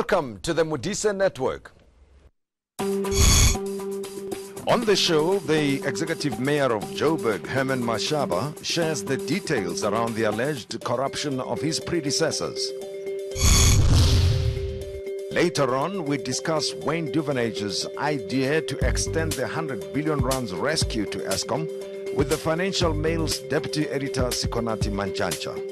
Welcome to the Modise Network. On the show, the executive mayor of Joburg, Herman Mashaba, shares the details around the alleged corruption of his predecessors. Later on, we discuss Wayne Duvenage's idea to extend the 100 billion rands rescue to Eskom with the Financial Mail's deputy editor Sikonati Manchacha.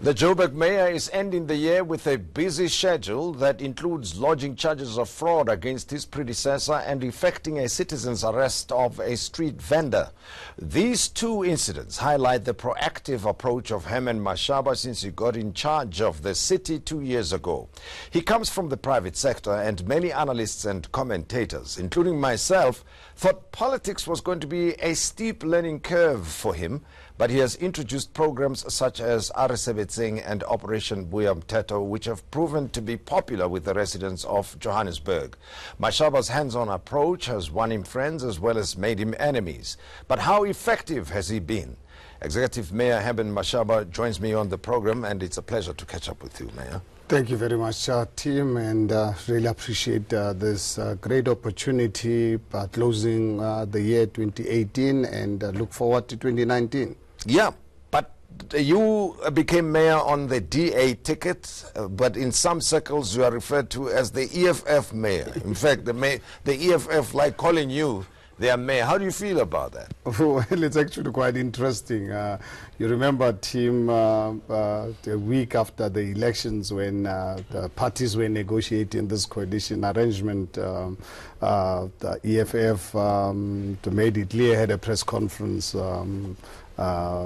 The Joburg mayor is ending the year with a busy schedule that includes lodging charges of fraud against his predecessor and effecting a citizen's arrest of a street vendor. These two incidents highlight the proactive approach of Herman Mashaba since he got in charge of the city 2 years ago. He comes from the private sector, and many analysts and commentators, including myself, thought politics was going to be a steep learning curve for him, but he has introduced programs such as Aresebetsing and Operation Buyamteto, which have proven to be popular with the residents of Johannesburg. Mashaba's hands-on approach has won him friends as well as made him enemies. But how effective has he been? Executive Mayor Herman Mashaba joins me on the program, and it's a pleasure to catch up with you, Mayor. Thank you very much, team, and really appreciate this great opportunity closing the year 2018 and look forward to 2019. Yeah, but you became mayor on the DA ticket, but in some circles you are referred to as the EFF mayor. In fact, the EFF like calling you their mayor. How do you feel about that? Well, it's actually quite interesting. You remember, team, the week after the elections when the parties were negotiating this coalition arrangement, the EFF made it clear, had a press conference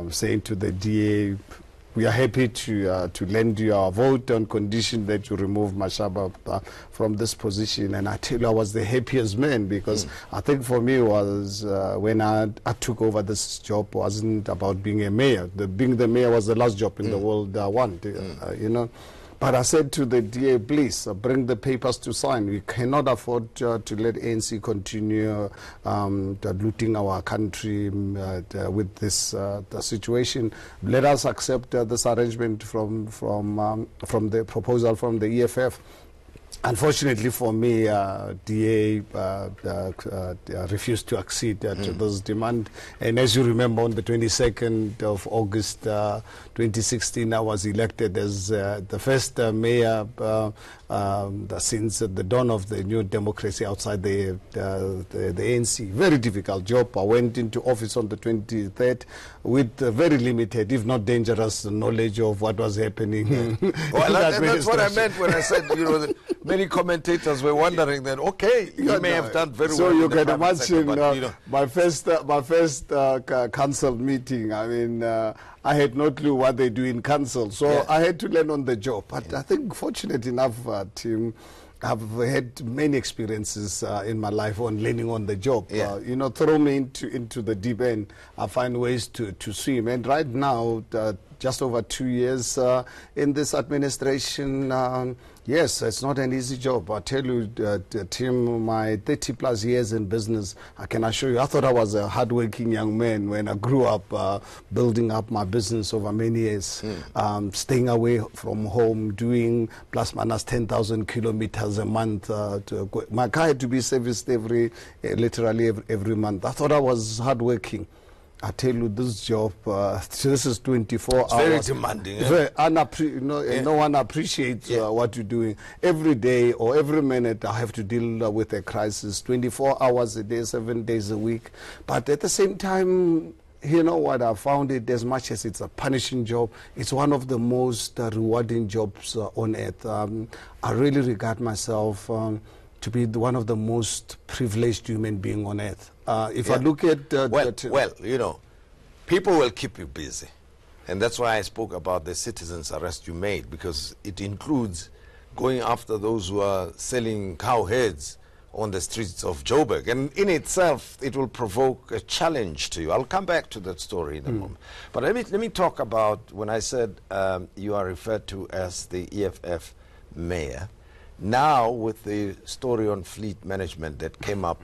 saying to the DA, we are happy to lend you our vote on condition that you remove Mashaba from this position. And I tell you, I was the happiest man, because I think for me was when I took over this job wasn't about being a mayor. Being the mayor was the last job in the world I want, you know. But I said to the DA, please bring the papers to sign. We cannot afford to let ANC continue looting our country with this the situation. Let us accept this arrangement from the proposal from the EFF. Unfortunately for me, DA refused to accede to this demand. And as you remember, on the 22nd of August 2016, I was elected as the first mayor since the dawn of the new democracy outside the ANC. Very difficult job. I went into office on the 23rd with very limited, if not dangerous, knowledge of what was happening. Well, that's what I meant when I said, you know, that many commentators were wondering that, okay, you may have done very well. So you can imagine my first council meeting. I mean, I had no clue what they do in council, so I had to learn on the job. But I think, fortunate enough, Tim, I've had many experiences in my life on learning on the job. You know, throw me into the deep end, I find ways to swim. And right now, just over 2 years in this administration, yes, it's not an easy job. I tell you, Tim, my 30 plus years in business, I can assure you, I thought I was a hardworking young man when I grew up building up my business over many years, staying away from home, doing plus minus 10,000 kilometers a month. My car had to be serviced literally every month. I thought I was hardworking. I tell you, this job, this is 24 it's hours. Very demanding. No one appreciates what you're doing. Every day or every minute, I have to deal with a crisis, 24 hours a day, 7 days a week. But at the same time, you know what, I found it, as much as it's a punishing job, it's one of the most rewarding jobs on earth. I really regard myself to be one of the most privileged human beings on earth. If I look at... well, you know, people will keep you busy. And that's why I spoke about the citizen's arrest you made, because it includes going after those who are selling cow heads on the streets of Joburg. And in itself, it will provoke a challenge to you. I'll come back to that story in a moment. But let me talk about when I said you are referred to as the EFF mayor. Now, with the story on fleet management that came up,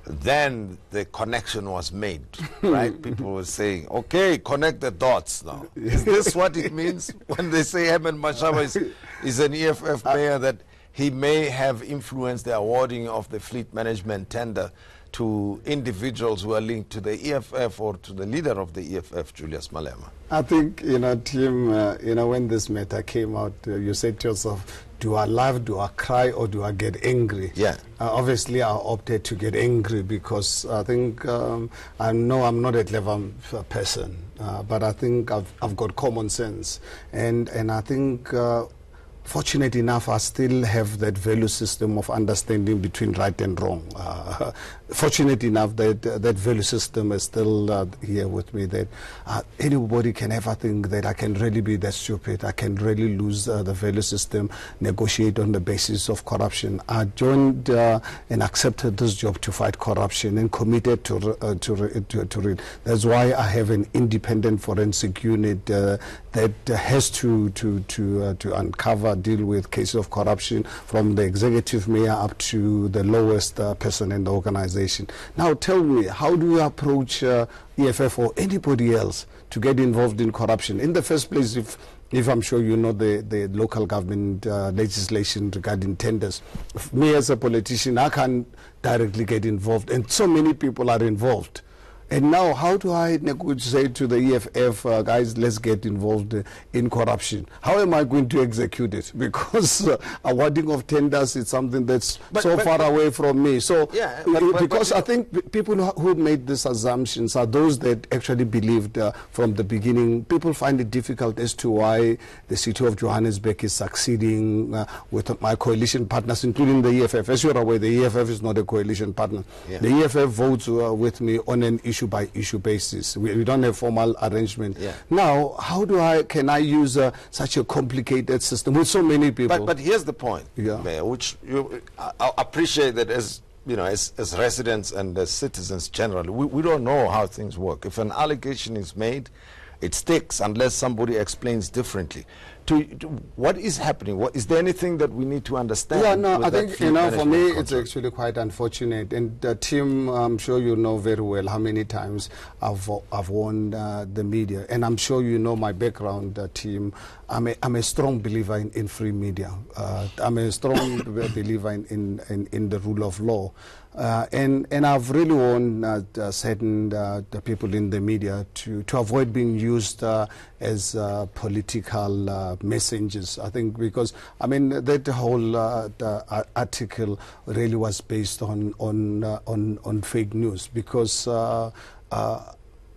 then the connection was made, right? People were saying, okay, connect the dots now. Is this what it means when they say Herman Mashaba is an EFF mayor, that he may have influenced the awarding of the fleet management tender to individuals who are linked to the EFF or to the leader of the EFF, Julius Malema? I think, Tim, when this matter came out, you said to yourself, do I laugh, do I cry, or do I get angry? Yeah. Obviously, I opted to get angry because I think, I know I'm not a clever person, but I think I've got common sense. And I think, fortunate enough, I still have that value system of understanding between right and wrong. Fortunate enough that that value system is still here with me, that anybody can ever think that I can really be that stupid, I can really lose the value system, negotiate on the basis of corruption. I joined and accepted this job to fight corruption and committed to it. That's why I have an independent forensic unit that has to uncover, deal with cases of corruption from the executive mayor up to the lowest person in the organization. Now tell me, how do you approach EFF or anybody else to get involved in corruption? In the first place, if I'm sure you know the local government legislation regarding tenders, me as a politician, I can't directly get involved, and so many people are involved. And now, how do I negotiate to the EFF, guys, let's get involved in corruption? How am I going to execute it? Because awarding of tenders is something that's far away from me. So, yeah, because I think people who made these assumptions are those that actually believed from the beginning. People find it difficult as to why the City of Johannesburg is succeeding with my coalition partners, including the EFF. As you're aware, the EFF is not a coalition partner. Yeah. The EFF votes with me on an issue by issue basis. We don't have formal arrangement. Yeah. Now, how can I use such a complicated system with so many people? But here's the point, Mayor, which I appreciate that as residents and as citizens generally, we don't know how things work. If an allegation is made, it sticks unless somebody explains differently. What is happening? Is there anything that we need to understand? Yeah, no, I think, for me, it's actually quite unfortunate. And Tim, I'm sure you know very well how many times I've warned the media. And I'm sure you know my background, Tim. I'm a strong believer in free media. I'm a strong believer in the rule of law. And I've really warned certain the people in the media to avoid being used as political messengers. I think because, that whole article really was based on fake news, because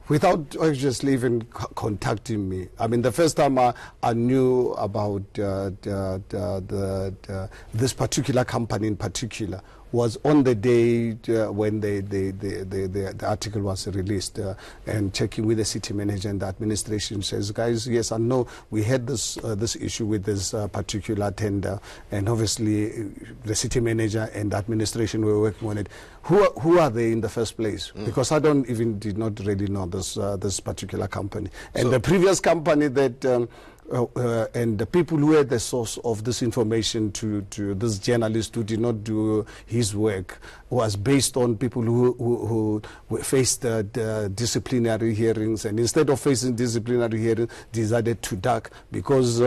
without just even contacting me. The first time I knew about this particular company in particular was on the day when the article was released, and checking with the city manager and the administration says, guys, yes, I know we had this issue with this particular tender, and obviously the city manager and the administration were working on it. Who are they in the first place? Because I did not really know this particular company. And so the previous company that and the people who had the source of this information to this journalist who did not do his work was based on people who faced disciplinary hearings, and instead of facing disciplinary hearings, decided to duck because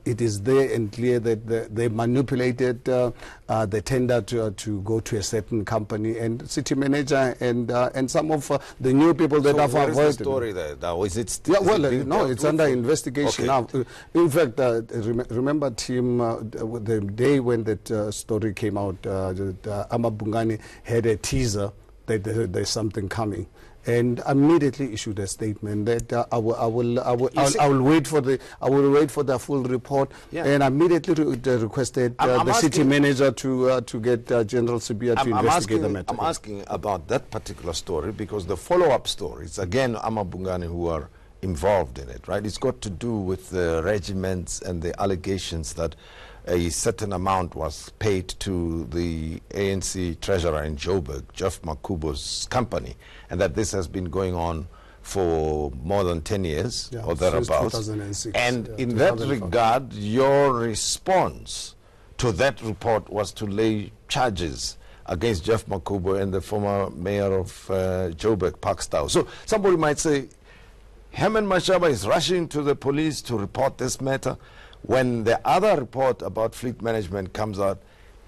it is there and clear that they manipulated the tender to go to a certain company, and city manager and some of the new people that have avoided. What is the story there now? Is it still? No, it's under investigation now. In fact, remember, Tim, the day when that story came out, Amabungani had a teaser that there's something coming, and immediately issued a statement that I will wait for the full report, and immediately requested the city manager to get General Sibia to investigate the matter. I'm asking about that particular story because the follow-up stories, again, Amabungani who are involved in it, right? It's got to do with the regiments and the allegations that a certain amount was paid to the ANC treasurer in Joburg, Jeff Makubo's company, and that this has been going on for more than 10 years or thereabouts. Since 2006. And in that regard, your response to that report was to lay charges against Jeff Makubo and the former mayor of Joburg, Pakstow. So somebody might say, Herman Mashaba is rushing to the police to report this matter. When the other report about fleet management comes out,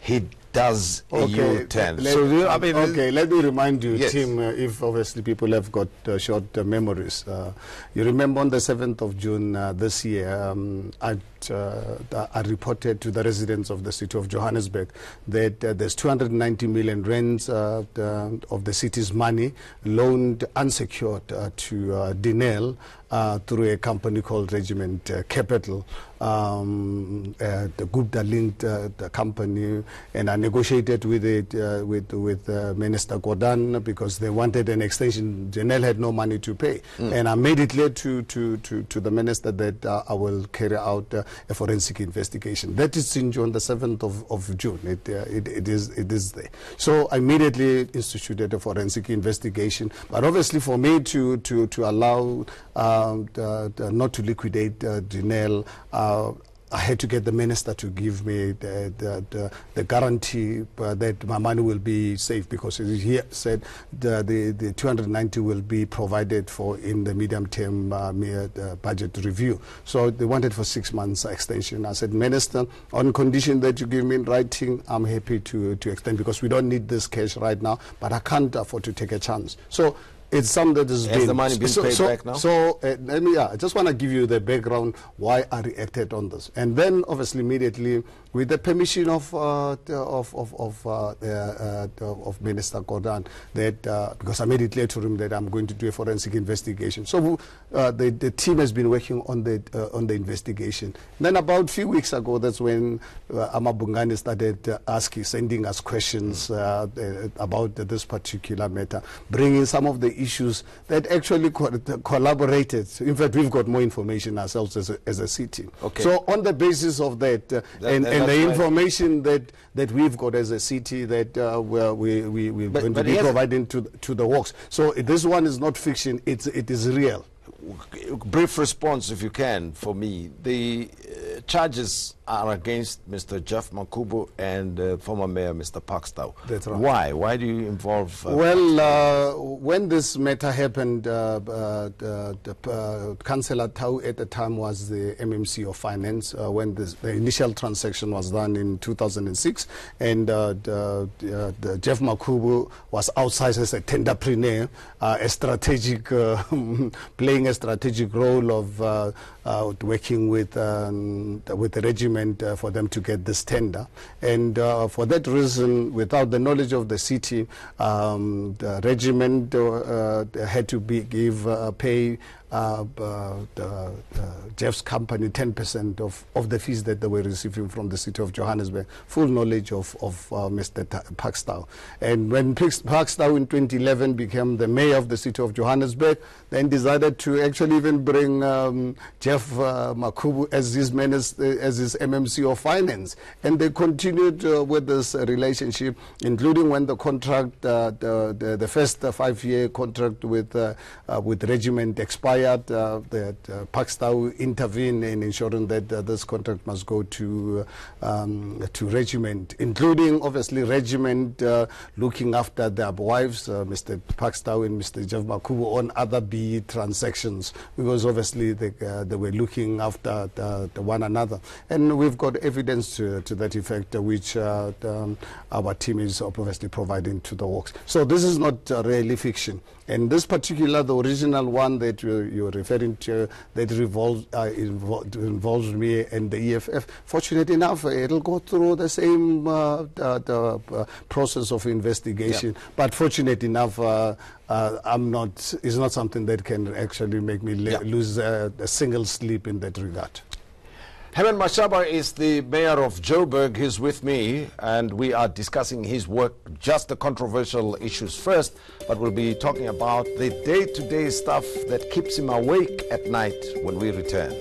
he does a U-turn. Okay, let me remind you, yes. Tim, if obviously people have got short memories. You remember on the 7th of June this year, I reported to the residents of the city of Johannesburg that there's 290 million rands of the city's money loaned unsecured to Denel through a company called Regiment Capital. The group that linked the company, and I negotiated with it with Minister Gordhan because they wanted an extension. Denel had no money to pay, and I made it clear to the minister that I will carry out a forensic investigation. That is in June, the 7th of June. It is there. So I immediately instituted a forensic investigation. But obviously, for me to allow not to liquidate Denel, I had to get the minister to give me the guarantee that my money will be safe, because he said the 290 will be provided for in the medium-term budget review. So they wanted for 6 months extension. I said, Minister, on condition that you give me in writing, I'm happy to extend, because we don't need this cash right now, but I can't afford to take a chance. So it's something that has the money been paid back now? So I just want to give you the background why I reacted on this, and then obviously immediately, with the permission of Minister Gordhan, that because I made it clear to him that I'm going to do a forensic investigation. So the team has been working on the investigation. Then about a few weeks ago, that's when Amabungani started sending us questions about this particular matter, bringing some of the issues that actually collaborated. In fact, we've got more information ourselves as a city. Okay. So on the basis of that, and the information that we've got as a city, that we're going to be providing to the works. So this one is not fiction, it is real. Brief response, if you can, for me. The charges are against Mr. Jeff Makubo and former mayor, Mr. Pakstow. That's right. Why? Why do you involve... when this matter happened, Councillor Tau at the time was the MMC of Finance, when the initial transaction was done in 2006, and Jeff Makubo was outside as a tenderpreneur, a strategic, playing a strategic role of working with the regiment for them to get this tender. And for that reason, without the knowledge of the city, the regiment had to pay Jeff's company 10% of the fees that they were receiving from the city of Johannesburg, full knowledge of Mr. Pakstow. And when Pakstow in 2011 became the mayor of the city of Johannesburg, then decided to actually even bring Jeff Makubo as his MMC of Finance. And they continued with this relationship, including when the contract, the first 5-year contract with regiment expired. That Pakstow intervened in ensuring that this contract must go to regiment, including obviously regiment looking after their wives, Mr. Pakstow and Mr. Jeff Makubo, on other BE transactions, because obviously they were looking after one another. And we've got evidence to that effect, which our team is obviously providing to the works. So this is not really fiction. And this particular, the original one that you're referring to, that involves me and the EFF, fortunate enough, it'll go through the same process of investigation. Yeah. But fortunate enough, it's not something that can actually make me lose a single sleep in that regard. Herman Mashaba is the mayor of Joburg. He's with me, and we are discussing his work, just the controversial issues first, but we'll be talking about the day-to-day stuff that keeps him awake at night when we return.